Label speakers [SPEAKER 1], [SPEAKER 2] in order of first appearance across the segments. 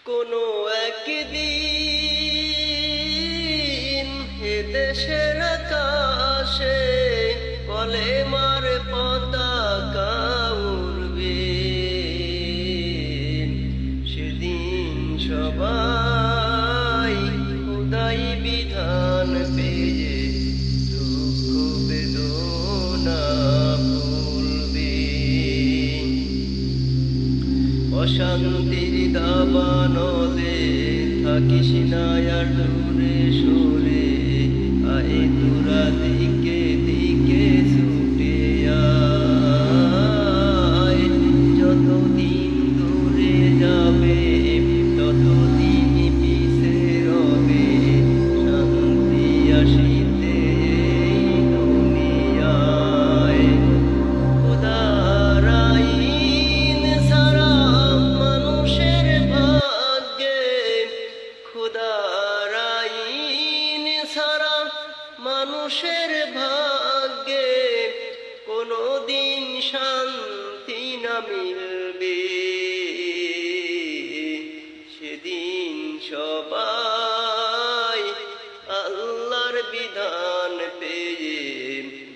[SPEAKER 1] কোনো একদিন এ দেশের আকাশে কলেমার পতাকা উড়বে, সেদিন সবাই খোদাই বিধান পেয়ে দুঃখ বেদনা ভুলবে। অশান্তির দাবানলে থাকিস না আর দূরে সরে, আয় তোরা দিকে দিকে ছুটে আয়। যতদিন দূরে যাবে ততদিন পিছে রবে, শান্তি আসিতে এই দুনিয়ায়। খোদার আইন ছাড়া মানুষের ভাগ্যে, খোদার আইন ছাড়া মানুষের ভাগ্যে কোনদিন শান্তি না মিলবে। সেদিন সবাই আল্লাহর বিধান পেয়ে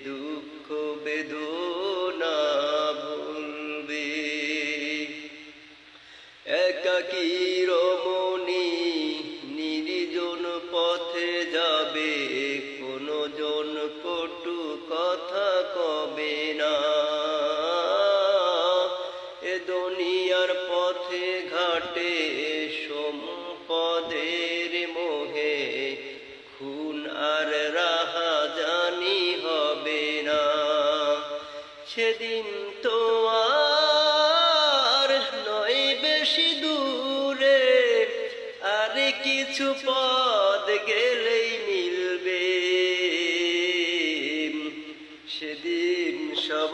[SPEAKER 1] দুঃখ বেদনা ভুলবে। একাকী রমণী নির্জন পথে যাবে, কোনো জন কটু কথা কবে না। এ দুনিয়ার পথে ঘাটে সম্পদের মোহে খুন আর রাহাজানি হবে না। সেদিন তো আর নয় বেশি দূরে, আর কিছু পথ গেলেই মিলবে। সেদিন সব